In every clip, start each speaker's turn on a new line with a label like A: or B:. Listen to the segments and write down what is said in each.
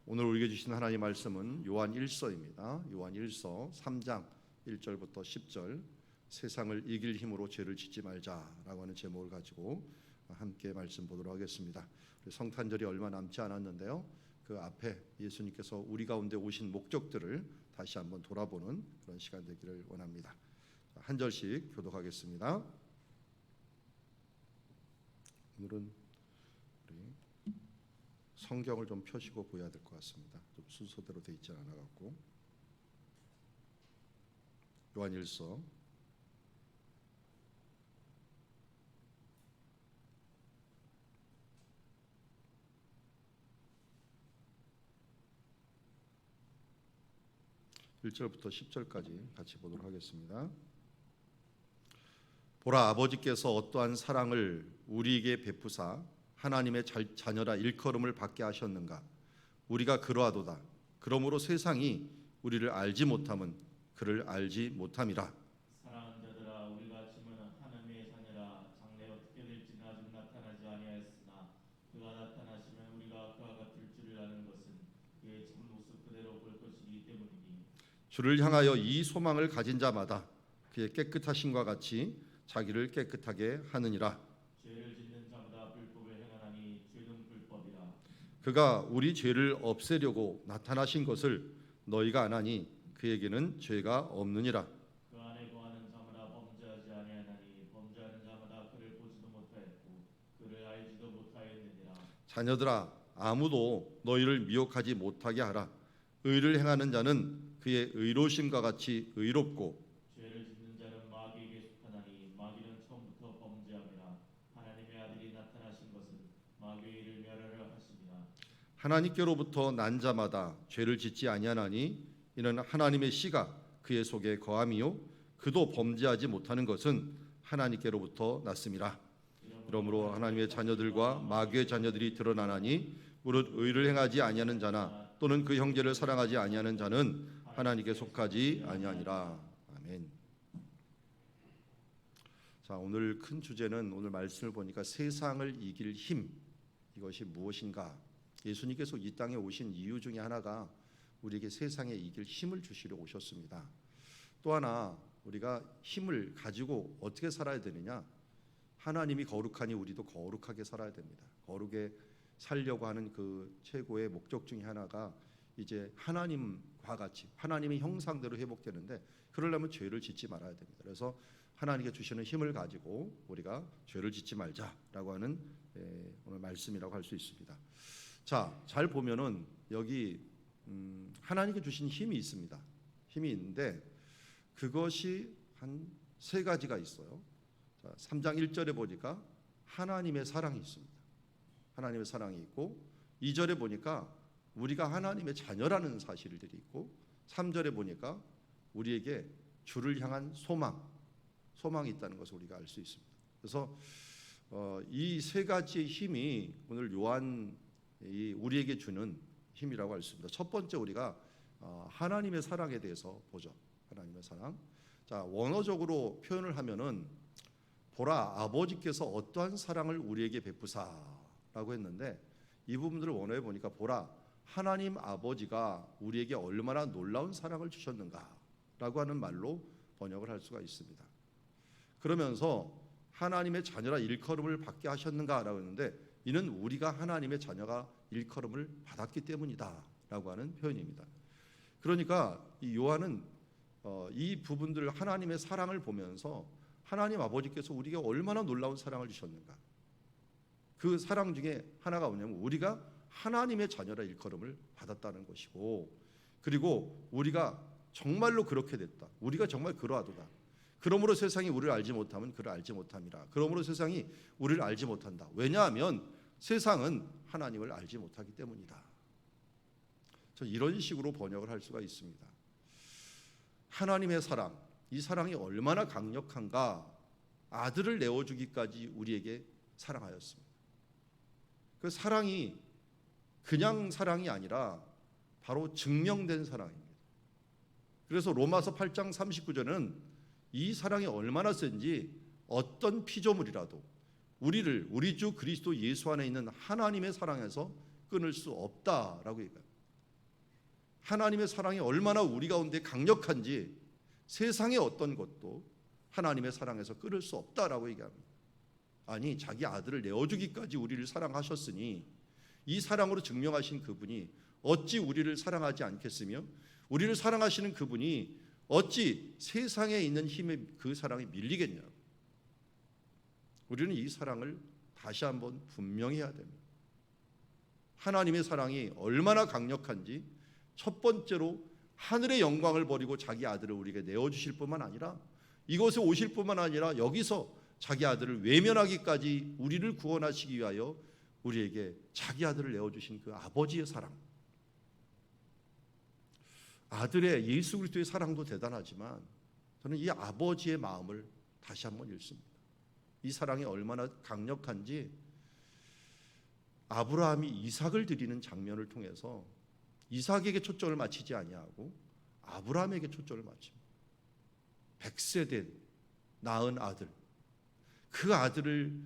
A: 오늘 우리에게 주신 하나님의 말씀은 요한 1서입니다. 요한 1서 3장 1절부터 10절, 세상을 이길 힘으로 죄를 짓지 말자라고 하는 제목을 가지고 함께 말씀 보도록 하겠습니다. 성탄절이 얼마 남지 않았는데요, 그 앞에 예수님께서 우리 가운데 오신 목적들을 다시 한번 돌아보는 그런 시간 되기를 원합니다. 한 절씩 교독하겠습니다. 오늘은 성경을 좀 펴시고 보여야 될 것 같습니다. 좀 순서대로 돼 있지 않아 갖고. 요한 1서 1절부터 10절까지 같이 보도록 하겠습니다. 보라, 아버지께서 어떠한 사랑을 우리에게 베푸사 하나님의 자녀라 일컬음을 받게 하셨는가. 우리가 그러하도다. 그러므로 세상이 우리를 알지 못함은 그를 알지 못함이라.
B: 사랑하는 자들아, 우리가 짐은 하나님의 자녀라. 장래 어떻게 될지는 아직 나타나지 아니하였으나 그가 나타나시면 우리가 그와 같을 줄을 아는 것은 그의 참 모습 그대로 볼 것이기 때문이니.
A: 주를 향하여 이 소망을 가진 자마다 그의 깨끗하심과 같이 자기를 깨끗하게 하느니라.
B: 죄를 짓는 자마다 불법을 행하나니 죄는 불법이라.
A: 그가 우리 죄를 없애려고 나타나신 것을 너희가 아나니 그에게는 죄가 없느니라.
B: 그 안에 거하는 자마다 범죄하지 아니하나니 범죄하는 자마다 그를 보지도 못하였고 그를 알지도 못하였느니라.
A: 자녀들아, 아무도 너희를 미혹하지 못하게 하라. 의를 행하는 자는 그의 의로심과 같이 의롭고
B: 죄를 짓는 자는 마귀에게 속하나니 마귀는 처음부터 범죄함이라. 하나님의 아들이 나타나신 것은 마귀의 일을 멸하려 하심이라.
A: 하나님께로부터 난 자마다 죄를 짓지 아니하나니 이는 하나님의 씨가 그의 속에 거함이요 그도 범죄하지 못하는 것은 하나님께로부터 났음이라. 이러므로 하나님의 자녀들과 마귀의 자녀들이 드러나나니 무릇 의를 행하지 아니하는 자나 또는 그 형제를 사랑하지 아니하는 자는 하나님께 속하지 아니하니라. 아멘. 자, 오늘 큰 주제는, 오늘 말씀을 보니까 세상을 이길 힘, 이것이 무엇인가. 예수님께서 이 땅에 오신 이유 중에 하나가 우리에게 세상에 이길 힘을 주시려 오셨습니다. 또 하나, 우리가 힘을 가지고 어떻게 살아야 되느냐. 하나님이 거룩하니 우리도 거룩하게 살아야 됩니다. 거룩에 살려고 하는 그 최고의 목적 중에 하나가 이제 하나님과 같이 하나님의 형상대로 회복되는데, 그러려면 죄를 짓지 말아야 됩니다. 그래서 하나님께 주시는 힘을 가지고 우리가 죄를 짓지 말자라고 하는 오늘 말씀이라고 할 수 있습니다. 자, 잘 보면은 여기 하나님께 주신 힘이 있습니다. 힘이 있는데 그것이 한 세 가지가 있어요. 자, 3장 1절에 보니까 하나님의 사랑이 있습니다. 하나님의 사랑이 있고, 2절에 보니까 우리가 하나님의 자녀라는 사실들이 있고, 3절에 보니까 우리에게 주를 향한 소망이 있다는 것을 우리가 알 수 있습니다. 그래서 이 세 가지의 힘이 오늘 요한이 우리에게 주는 힘이라고 할 수 있습니다. 첫 번째, 우리가 하나님의 사랑에 대해서 보죠. 하나님의 사랑. 자, 원어적으로 표현을 하면은 보라, 아버지께서 어떠한 사랑을 우리에게 베푸사라고 했는데, 이 부분들을 원어에 보니까 보라, 하나님 아버지가 우리에게 얼마나 놀라운 사랑을 주셨는가라고 하는 말로 번역을 할 수가 있습니다. 그러면서 하나님의 자녀라 일컬음을 받게 하셨는가라고 했는데, 이는 우리가 하나님의 자녀가 일컬음을 받았기 때문이다라고 하는 표현입니다. 그러니까 이 요한은 이 부분들, 하나님의 사랑을 보면서 하나님 아버지께서 우리에게 얼마나 놀라운 사랑을 주셨는가, 그 사랑 중에 하나가 뭐냐면 우리가 하나님의 자녀라 일컬음을 받았다는 것이고, 그리고 우리가 정말로 그렇게 됐다, 우리가 정말 그러하도다. 그러므로 세상이 우리를 알지 못하면 그를 알지 못함이라. 그러므로 세상이 우리를 알지 못한다. 왜냐하면 세상은 하나님을 알지 못하기 때문이다. 이런 식으로 번역을 할 수가 있습니다. 하나님의 사랑, 이 사랑이 얼마나 강력한가. 아들을 내어주기까지 우리에게 사랑하였습니다. 그 사랑이 그냥 사랑이 아니라 바로 증명된 사랑입니다. 그래서 로마서 8장 39절은 이 사랑이 얼마나 센지 어떤 피조물이라도 우리 주 그리스도 예수 안에 있는 하나님의 사랑에서 끊을 수 없다라고 얘기합니다. 하나님의 사랑이 얼마나 우리 가운데 강력한지 세상의 어떤 것도 하나님의 사랑에서 끊을 수 없다라고 얘기합니다. 아니, 자기 아들을 내어주기까지 우리를 사랑하셨으니 이 사랑으로 증명하신 그분이 어찌 우리를 사랑하지 않겠으며, 우리를 사랑하시는 그분이 어찌 세상에 있는 힘에 그 사랑에 밀리겠냐. 우리는 이 사랑을 다시 한번 분명히 해야 됩니다. 하나님의 사랑이 얼마나 강력한지 첫 번째로 하늘의 영광을 버리고 자기 아들을 우리에게 내어주실 뿐만 아니라, 이곳에 오실 뿐만 아니라 여기서 자기 아들을 외면하기까지 우리를 구원하시기 위하여 우리에게 자기 아들을 내어주신 그 아버지의 사랑, 아들의 예수 그리스도의 사랑도 대단하지만 저는 이 아버지의 마음을 다시 한번 읽습니다. 이 사랑이 얼마나 강력한지 아브라함이 이삭을 드리는 장면을 통해서 이삭에게 초점을 맞추지 아니하고 아브라함에게 초점을 맞춥니다. 100세 된 낳은 아들, 그 아들을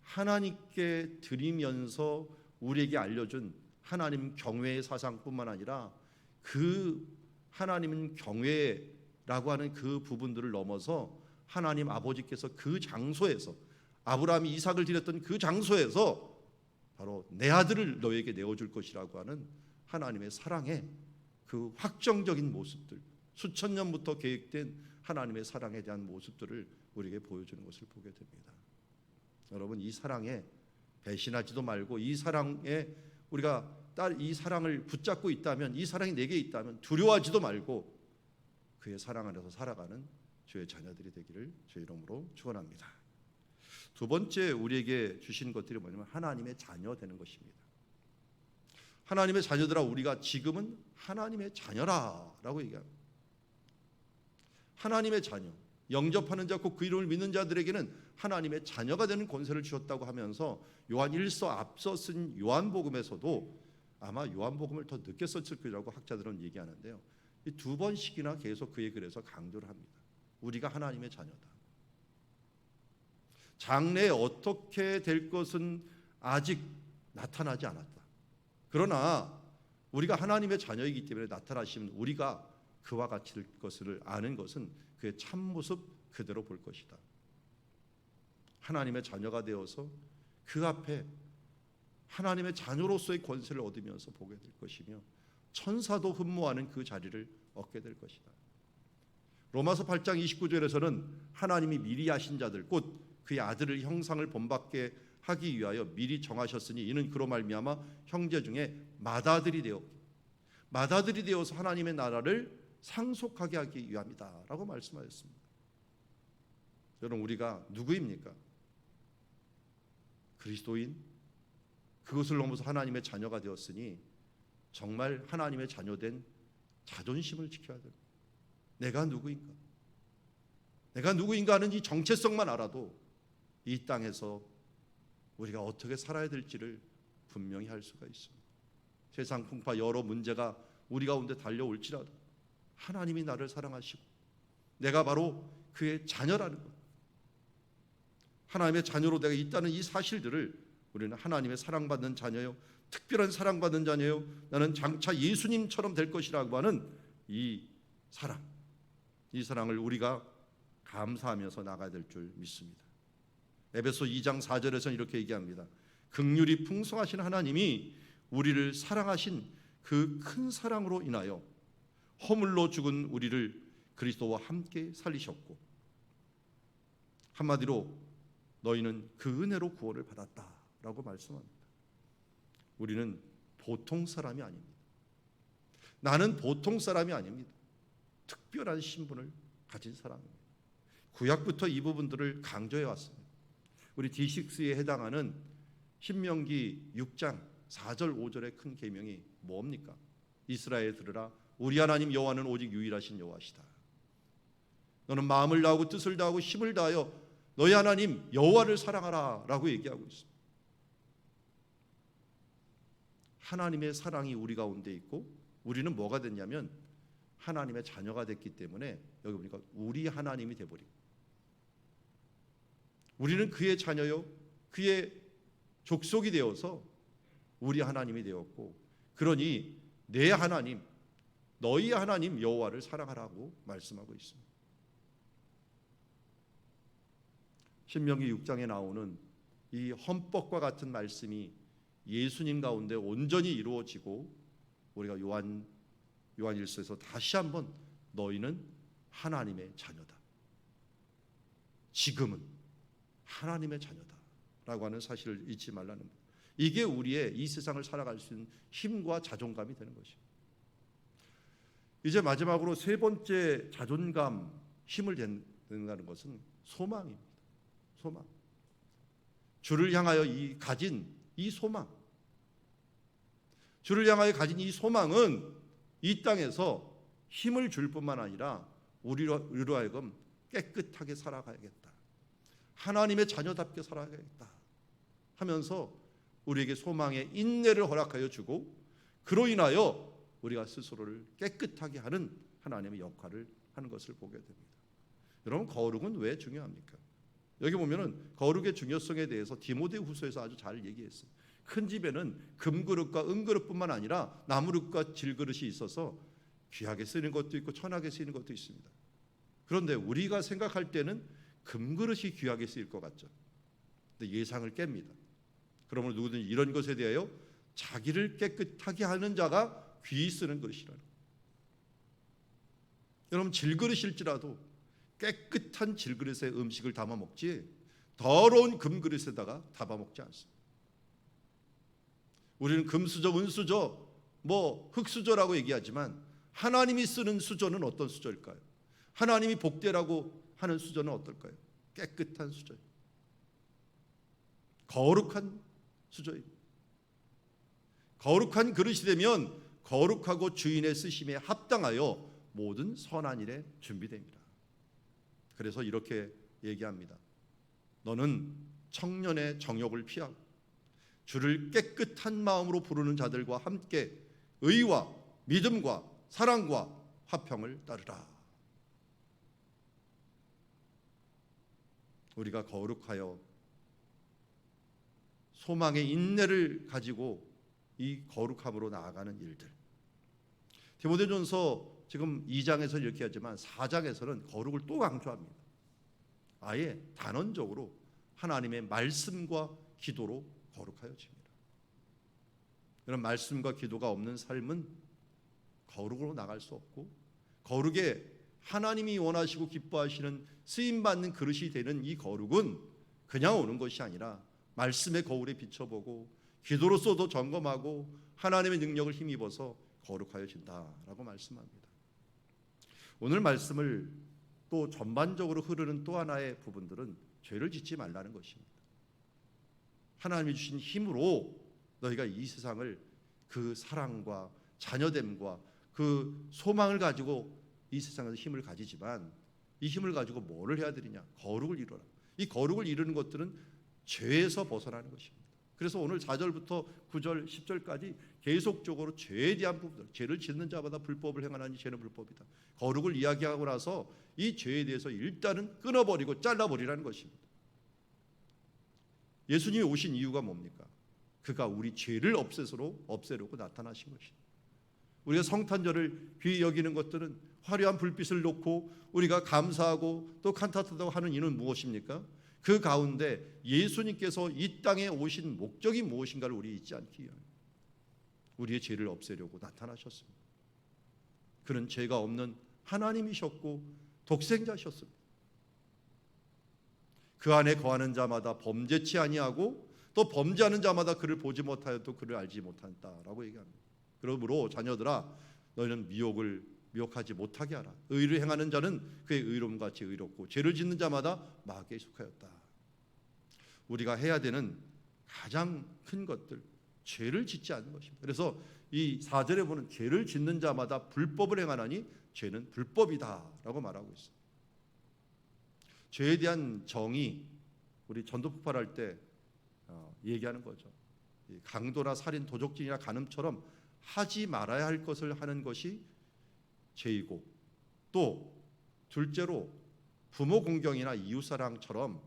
A: 하나님께 드리면서 우리에게 알려준 하나님 경외의 사상뿐만 아니라 그 하나님은 경외라고 하는 그 부분들을 넘어서 하나님 아버지께서 그 장소에서, 아브라함이 이삭을 드렸던 그 장소에서 바로 내 아들을 너에게 내어줄 것이라고 하는 하나님의 사랑의 그 확정적인 모습들, 수천 년부터 계획된 하나님의 사랑에 대한 모습들을 우리에게 보여주는 것을 보게 됩니다. 여러분, 이 사랑에 배신하지도 말고, 이 사랑에 우리가 이 사랑을 붙잡고 있다면, 이 사랑이 내게 있다면 두려워하지도 말고 그의 사랑 안에서 살아가는 주의 자녀들이 되기를 주의 이름으로 축원합니다. 두 번째 우리에게 주신 것들이 뭐냐면 하나님의 자녀 되는 것입니다. 하나님의 자녀들아, 우리가 지금은 하나님의 자녀라라고 얘기합니다. 하나님의 자녀, 영접하는 자 곧 그 이름을 믿는 자들에게는 하나님의 자녀가 되는 권세를 주셨다고 하면서 요한 1서 앞서 쓴 요한복음에서도 아마 요한복음을 더 늦게 썼을 거라고 학자들은 얘기하는데요, 이 두 번씩이나 계속 그의 글에서 강조를 합니다. 우리가 하나님의 자녀다. 장래에 어떻게 될 것은 아직 나타나지 않았다. 그러나 우리가 하나님의 자녀이기 때문에 나타나시면 우리가 그와 같이 될 것을 아는 것은 그의 참모습 그대로 볼 것이다. 하나님의 자녀가 되어서 그 앞에 하나님의 자녀로서의 권세를 얻으면서 보게 될 것이며 천사도 흠모하는 그 자리를 얻게 될 것이다. 로마서 8장 29절에서는 하나님이 미리 하신 자들 곧 그의 아들을 형상을 본받게 하기 위하여 미리 정하셨으니 이는 그로 말미암아 형제 중에 맏아들이 되어서 하나님의 나라를 상속하게 하기 위함이다 라고 말씀하셨습니다. 여러분, 우리가 누구입니까? 그리스도인, 그것을 넘어서 하나님의 자녀가 되었으니 정말 하나님의 자녀된 자존심을 지켜야 됩니다. 내가 누구인가? 내가 누구인가 하는 이 정체성만 알아도 이 땅에서 우리가 어떻게 살아야 될지를 분명히 할 수가 있습니다. 세상 풍파 여러 문제가 우리 가운데 달려올지라도 하나님이 나를 사랑하시고 내가 바로 그의 자녀라는 것, 하나님의 자녀로 내가 있다는 이 사실들을 우리는 하나님의 사랑받는 자녀요, 특별한 사랑받는 자녀요, 나는 장차 예수님처럼 될 것이라고 하는 이 사랑을 우리가 감사하면서 나가야 될 줄 믿습니다. 에베소 2장 4절에서는 이렇게 얘기합니다. 긍휼이 풍성하신 하나님이 우리를 사랑하신 그 큰 사랑으로 인하여 허물로 죽은 우리를 그리스도와 함께 살리셨고, 한마디로 너희는 그 은혜로 구원을 받았다라고 말씀합니다. 우리는 보통 사람이 아닙니다. 나는 보통 사람이 아닙니다. 특별한 신분을 가진 사람입니다. 구약부터 이 부분들을 강조해 왔습니다. 우리 D6에 해당하는 신명기 6장 4절 5절의 큰 계명이 뭡니까? 이스라엘 들으라, 우리 하나님 여호와는 오직 유일하신 여호와시다. 너는 마음을 다하고 뜻을 다하고 힘을 다하여 너희 하나님 여호와를 사랑하라 라고 얘기하고 있습니다. 하나님의 사랑이 우리 가운데 있고 우리는 뭐가 됐냐면 하나님의 자녀가 됐기 때문에 여기 보니까 우리 하나님이 돼버리고, 우리는 그의 자녀요, 그의 족속이 되어서 우리 하나님이 되었고, 그러니 내 하나님, 너희 하나님 여호와를 사랑하라고 말씀하고 있습니다. 신명기 6장에 나오는 이 헌법과 같은 말씀이 예수님 가운데 온전히 이루어지고 우리가 요한일서에서 다시 한번 너희는 하나님의 자녀다. 지금은 하나님의 자녀다 라고 하는 사실을 잊지 말라는 것. 이게 우리의 이 세상을 살아갈 수 있는 힘과 자존감이 되는 것입니다. 이제 마지막으로 세 번째 자존감, 힘을 된다는 것은 소망입니다. 소망. 주를 향하여 가진 이 소망. 주를 향하여 가진 이 소망은 이 땅에서 힘을 줄 뿐만 아니라 우리로 하여금 깨끗하게 살아가야겠다. 하나님의 자녀답게 살아가야겠다 하면서 우리에게 소망의 인내를 허락하여 주고 그로 인하여 우리가 스스로를 깨끗하게 하는 하나님의 역할을 하는 것을 보게 됩니다. 여러분, 거룩은 왜 중요합니까? 여기 보면은 거룩의 중요성에 대해서 디모데후서에서 아주 잘 얘기했어요. 큰 집에는 금그릇과 은그릇뿐만 아니라 나무릇과 질그릇이 있어서 귀하게 쓰이는 것도 있고 천하게 쓰이는 것도 있습니다. 그런데 우리가 생각할 때는 금그릇이 귀하게 쓰일 것 같죠. 근데 예상을 깹니다. 그러므로 누구든지 이런 것에 대하여 자기를 깨끗하게 하는 자가 귀히 쓰는 그릇이라는 거예요. 여러분, 질그릇일지라도 깨끗한 질그릇에 음식을 담아 먹지 더러운 금그릇에다가 담아 먹지 않습니다. 우리는 금수저, 은수저, 흙수저라고 얘기하지만 하나님이 쓰는 수저는 어떤 수저일까요? 하나님이 복되라고 하는 수저는 어떨까요? 깨끗한 수저예요. 거룩한 수저입니다. 거룩한 그릇이 되면 거룩하고 주인의 쓰심에 합당하여 모든 선한 일에 준비됩니다. 그래서 이렇게 얘기합니다. 너는 청년의 정욕을 피하고 주를 깨끗한 마음으로 부르는 자들과 함께 의와 믿음과 사랑과 화평을 따르라. 우리가 거룩하여 소망의 인내를 가지고 이 거룩함으로 나아가는 일들. 디모데전서 지금 2장에서 이렇게 하지만 4장에서는 거룩을 또 강조합니다. 아예 단언적으로 하나님의 말씀과 기도로 거룩하여집니다. 이런 말씀과 기도가 없는 삶은 거룩으로 나갈 수 없고, 거룩에 하나님이 원하시고 기뻐하시는 쓰임받는 그릇이 되는 이 거룩은 그냥 오는 것이 아니라 말씀의 거울에 비춰보고 기도로서도 점검하고 하나님의 능력을 힘입어서 거룩하여진다라고 말씀합니다. 오늘 말씀을 또 전반적으로 흐르는 또 하나의 부분들은 죄를 짓지 말라는 것입니다. 하나님이 주신 힘으로 너희가 이 세상을 그 사랑과 자녀됨과 그 소망을 가지고 이 세상에서 힘을 가지지만 이 힘을 가지고 뭐를 해야 되느냐? 거룩을 이루라. 이 거룩을 이루는 것들은 죄에서 벗어나는 것입니다. 그래서 오늘 4절부터 9절, 10절까지 계속적으로 죄에 대한 부분들, 죄를 짓는 자마다 불법을 행하나니 죄는 불법이다. 거룩을 이야기하고 나서 이 죄에 대해서 일단은 끊어버리고 잘라버리라는 것입니다. 예수님이 오신 이유가 뭡니까? 그가 우리 죄를 없애려고 나타나신 것입니다. 우리가 성탄절을 귀히 여기는 것들은 화려한 불빛을 놓고 우리가 감사하고 또 칸타타도 하는 이유는 무엇입니까? 그 가운데 예수님께서 이 땅에 오신 목적이 무엇인가를 우리 잊지 않기 위함입니다. 우리의 죄를 없애려고 나타나셨습니다. 그는 죄가 없는 하나님이셨고 독생자셨습니다. 그 안에 거하는 자마다 범죄치 아니하고 또 범죄하는 자마다 그를 보지 못하여 또 그를 알지 못한다라고 얘기합니다. 그러므로 자녀들아, 너희는 미혹하지 못하게 하라. 의를 행하는 자는 그의 의로움과 같이 의롭고 죄를 짓는 자마다 마귀에 속하였다. 우리가 해야 되는 가장 큰 것들, 죄를 짓지 않는 것입니다. 그래서 이 4절에 보는 죄를 짓는 자마다 불법을 행하나니 죄는 불법이다라고 말하고 있습니다. 죄에 대한 정의, 우리 전도 폭발할 때 얘기하는 거죠. 강도나 살인, 도적질이나 간음처럼 하지 말아야 할 것을 하는 것이 죄이고, 또 둘째로 부모 공경이나 이웃사랑처럼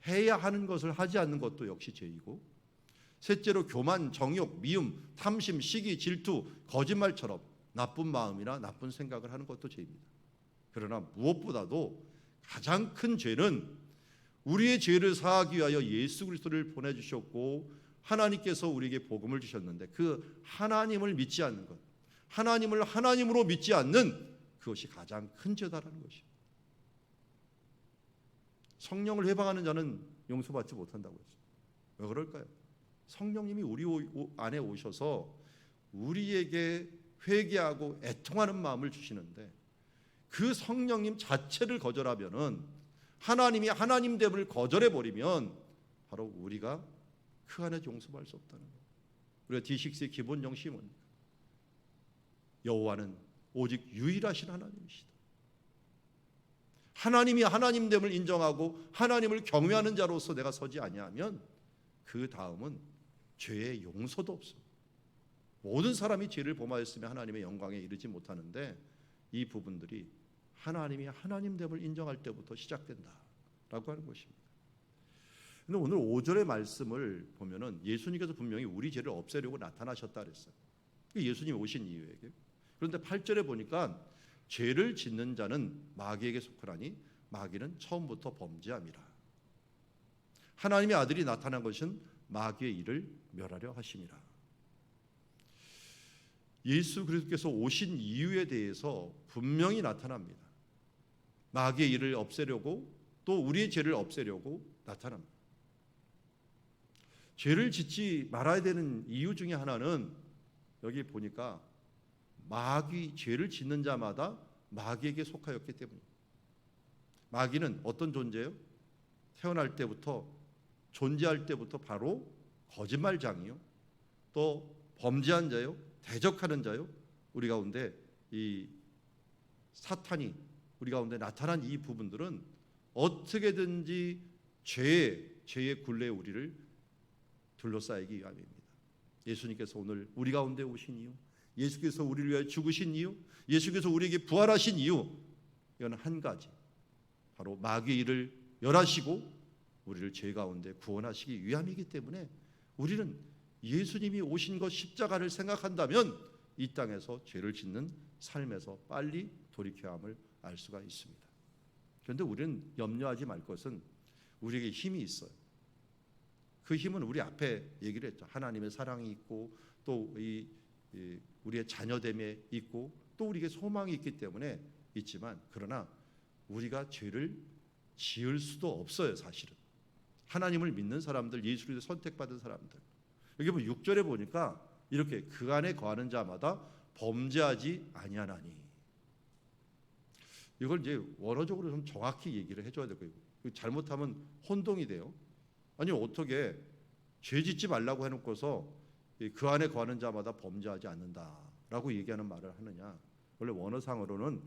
A: 해야 하는 것을 하지 않는 것도 역시 죄이고, 셋째로 교만, 정욕, 미움, 탐심, 시기, 질투, 거짓말처럼 나쁜 마음이나 나쁜 생각을 하는 것도 죄입니다. 그러나 무엇보다도 가장 큰 죄는 우리의 죄를 사하기 위하여 예수 그리스도를 보내주셨고 하나님께서 우리에게 복음을 주셨는데 그 하나님을 믿지 않는 것, 하나님을 하나님으로 믿지 않는 그것이 가장 큰 죄다라는 것이에요. 성령을 회방하는 자는 용서받지 못한다고 했어요. 왜 그럴까요? 성령님이 우리 안에 오셔서 우리에게 회개하고 애통하는 마음을 주시는데 그 성령님 자체를 거절하면은 하나님이 하나님됨을 거절해 버리면 바로 우리가 그 안에 용서받을 수 없다는 거예요. 우리가 D6의 기본 정신이 뭡니까? 여호와는 오직 유일하신 하나님이시다. 하나님이 하나님됨을 인정하고 하나님을 경외하는 자로서 내가 서지 아니하면 그 다음은 죄의 용서도 없어. 모든 사람이 죄를 범하였으며 하나님의 영광에 이르지 못하는데 이 부분들이 하나님이 하나님됨을 인정할 때부터 시작된다라고 하는 것입니다. 근데 오늘 5절의 말씀을 보면은 예수님께서 분명히 우리 죄를 없애려고 나타나셨다 그랬어요. 예수님이 오신 이유예요. 그런데 8절에 보니까 죄를 짓는 자는 마귀에게 속하나니 마귀는 처음부터 범죄함이라. 하나님의 아들이 나타난 것은 마귀의 일을 멸하려 하심이라. 예수 그리스도께서 오신 이유에 대해서 분명히 나타납니다. 마귀의 일을 없애려고 또 우리의 죄를 없애려고 나타납니다. 죄를 짓지 말아야 되는 이유 중에 하나는 여기 보니까 죄를 짓는 자마다 마귀에게 속하였기 때문입니다. 마귀는 어떤 존재예요? 태어날 때부터 존재할 때부터 바로 거짓말장이요, 또 범죄한 자요, 대적하는 자요. 우리 가운데 이 사탄이 우리 가운데 나타난 이 부분들은 어떻게든지 죄의 굴레에 우리를 둘러싸이기 위함입니다. 예수님께서 오늘 우리 가운데 오신 이유, 예수께서 우리를 위하여 죽으신 이유, 예수께서 우리에게 부활하신 이유, 이건 한 가지, 바로 마귀의 일을 멸하시고 우리를 죄 가운데 구원하시기 위함이기 때문에 우리는 예수님이 오신 것 십자가를 생각한다면 이 땅에서 죄를 짓는 삶에서 빨리 돌이켜야 함을 알 수가 있습니다. 그런데 우리는 염려하지 말 것은 우리에게 힘이 있어요. 그 힘은 우리 앞에 얘기를 했죠. 하나님의 사랑이 있고 또 우리의 자녀됨에 있고 또 우리에게 소망이 있기 때문에 있지만, 그러나 우리가 죄를 지을 수도 없어요. 사실은 하나님을 믿는 사람들, 예수를 선택받은 사람들, 여기 보면 6절에 보니까 이렇게 그 안에 거하는 자마다 범죄하지 아니하나니, 이걸 이제 원어적으로 좀 정확히 얘기를 해줘야 될 거예요. 잘못하면 혼동이 돼요. 아니 어떻게 죄 짓지 말라고 해놓고서 그 안에 거하는 자마다 범죄하지 않는다라고 얘기하는 말을 하느냐. 원래 원어상으로는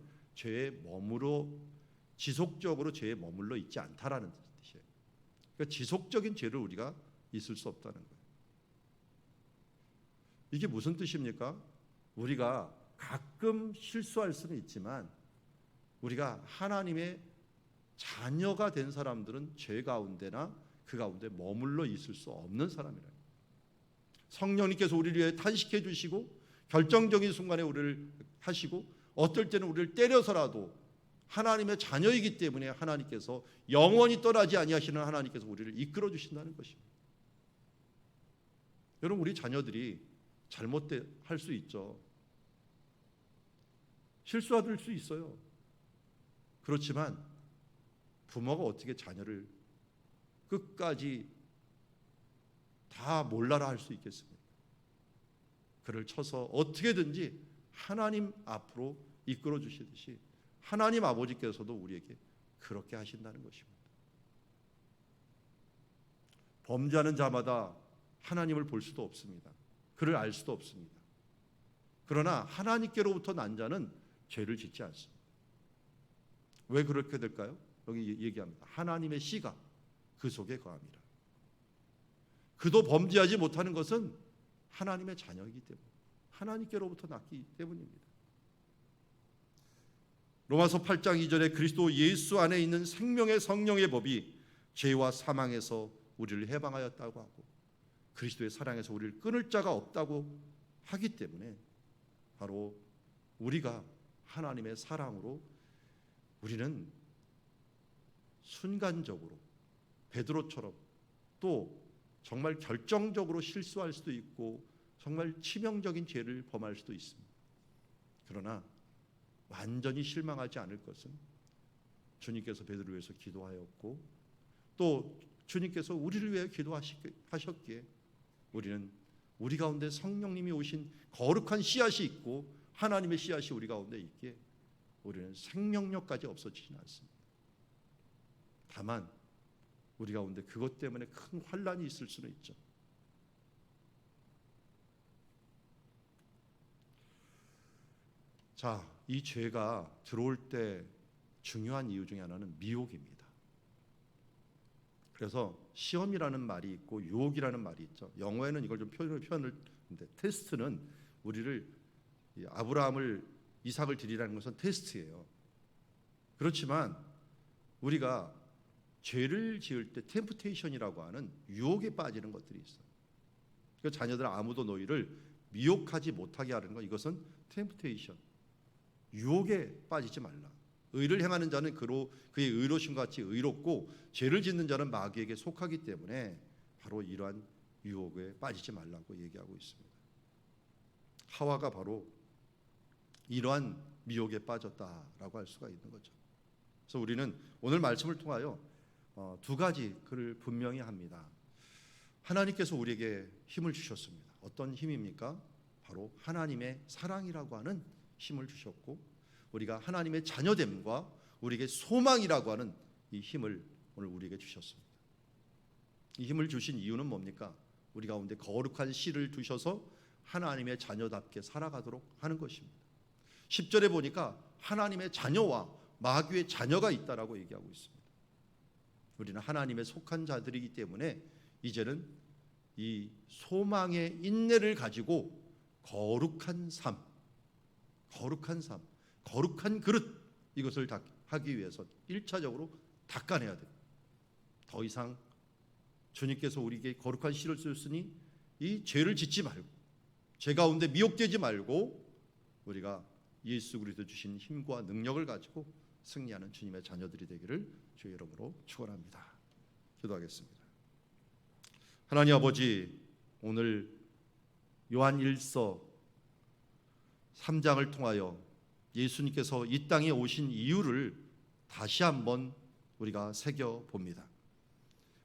A: 지속적으로 죄에 머물러 있지 않다라는 뜻이에요. 그러니까 지속적인 죄를 우리가 있을 수 없다는 거예요. 이게 무슨 뜻입니까? 우리가 가끔 실수할 수는 있지만 우리가 하나님의 자녀가 된 사람들은 죄 가운데나 그 가운데 머물러 있을 수 없는 사람이라요. 성령님께서 우리를 위해 탄식해 주시고 결정적인 순간에 우리를 하시고 어떨 때는 우리를 때려서라도 하나님의 자녀이기 때문에 하나님께서 영원히 떠나지 아니하시는 하나님께서 우리를 이끌어 주신다는 것입니다. 여러분, 우리 자녀들이 잘못할 수 있죠. 실수할 수 있어요. 그렇지만 부모가 어떻게 자녀를 끝까지 다 몰라라 할 수 있겠습니까? 그를 쳐서 어떻게든지 하나님 앞으로 이끌어 주시듯이 하나님 아버지께서도 우리에게 그렇게 하신다는 것입니다. 범죄하는 자마다 하나님을 볼 수도 없습니다. 그를 알 수도 없습니다. 그러나 하나님께로부터 난 자는 죄를 짓지 않습니다. 왜 그렇게 될까요? 여기 얘기합니다. 하나님의 씨가 그 속에 거함이라. 그도 범죄하지 못하는 것은 하나님의 자녀이기 때문에, 하나님께로부터 났기 때문입니다. 로마서 8장 2절에 그리스도 예수 안에 있는 생명의 성령의 법이 죄와 사망에서 우리를 해방하였다고 하고 그리스도의 사랑에서 우리를 끊을 자가 없다고 하기 때문에 바로 우리가 하나님의 사랑으로 우리는 순간적으로 베드로처럼 또 정말 결정적으로 실수할 수도 있고 정말 치명적인 죄를 범할 수도 있습니다. 그러나 완전히 실망하지 않을 것은 주님께서 베드로를 위해서 기도하였고 또 주님께서 우리를 위해 기도하셨기에 우리는 우리 가운데 성령님이 오신 거룩한 씨앗이 있고 하나님의 씨앗이 우리 가운데 있기에 우리는 생명력까지 없어지지는 않습니다. 다만 우리 가운데 그것 때문에 큰 환난이 있을 수는 있죠. 자, 이 죄가 들어올 때 중요한 이유 중에 하나는 미혹입니다. 그래서 시험이라는 말이 있고 유혹이라는 말이 있죠. 영어에는 이걸 좀 표현을 근데 테스트는 우리를 아브라함을 이삭을 드리라는 것은 테스트예요. 그렇지만 우리가 죄를 지을 때 템프테이션이라고 하는 유혹에 빠지는 것들이 있어요. 그 자녀들 아무도 너희를 미혹하지 못하게 하는 것, 이것은 템프테이션, 유혹에 빠지지 말라. 의를 행하는 자는 그의 의로심과 같이 의롭고 죄를 짓는 자는 마귀에게 속하기 때문에 바로 이러한 유혹에 빠지지 말라고 얘기하고 있습니다. 하와가 바로 이러한 미혹에 빠졌다라고 할 수가 있는 거죠. 그래서 우리는 오늘 말씀을 통하여 두 가지 글을 분명히 합니다. 하나님께서 우리에게 힘을 주셨습니다. 어떤 힘입니까? 바로 하나님의 사랑이라고 하는 힘을 주셨고 우리가 하나님의 자녀됨과 우리에게 소망이라고 하는 이 힘을 오늘 우리에게 주셨습니다. 이 힘을 주신 이유는 뭡니까? 우리 가운데 거룩한 씨를 두셔서 하나님의 자녀답게 살아가도록 하는 것입니다. 10절에 보니까 하나님의 자녀와 마귀의 자녀가 있다라고 얘기하고 있습니다. 우리는 하나님의 속한 자들이기 때문에 이제는 이 소망의 인내를 가지고 거룩한 삶, 거룩한 그릇, 이것을 하기 위해서 1차적으로 닦아내야 됩니다. 더 이상 주님께서 우리에게 거룩한 씨를 주셨으니 이 죄를 짓지 말고 죄 가운데 미혹되지 말고 우리가 예수 그리스도 주신 힘과 능력을 가지고 승리하는 주님의 자녀들이 되기를 주의 이름으로 축원합니다. 기도하겠습니다. 하나님 아버지, 오늘 요한 1서 3장을 통하여 예수님께서 이 땅에 오신 이유를 다시 한번 우리가 새겨봅니다.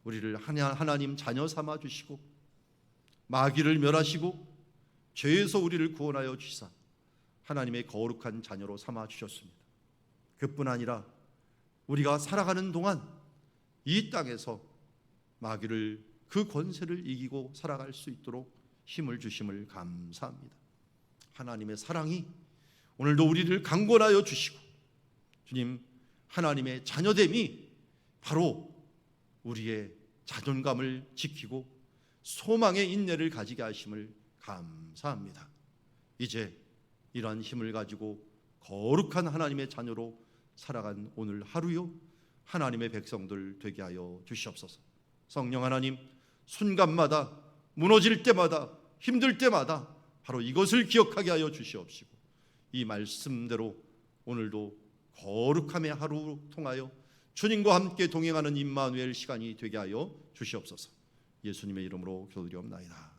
A: 우리를 하나님 자녀 삼아 주시고 마귀를 멸하시고 죄에서 우리를 구원하여 주시사 하나님의 거룩한 자녀로 삼아 주셨습니다. 그뿐 아니라 우리가 살아가는 동안 이 땅에서 마귀를 그 권세를 이기고 살아갈 수 있도록 힘을 주심을 감사합니다. 하나님의 사랑이 오늘도 우리를 강권하여 주시고 주님, 하나님의 자녀됨이 바로 우리의 자존감을 지키고 소망의 인내를 가지게 하심을 감사합니다. 이제 이러한 힘을 가지고 거룩한 하나님의 자녀로 살아간 오늘 하루요 하나님의 백성들 되게 하여 주시옵소서. 성령 하나님, 순간마다 무너질 때마다 힘들 때마다 바로 이것을 기억하게 하여 주시옵시고 이 말씀대로 오늘도 거룩함의 하루 통하여 주님과 함께 동행하는 임마누엘 시간이 되게 하여 주시옵소서. 예수님의 이름으로 기도드리옵나이다.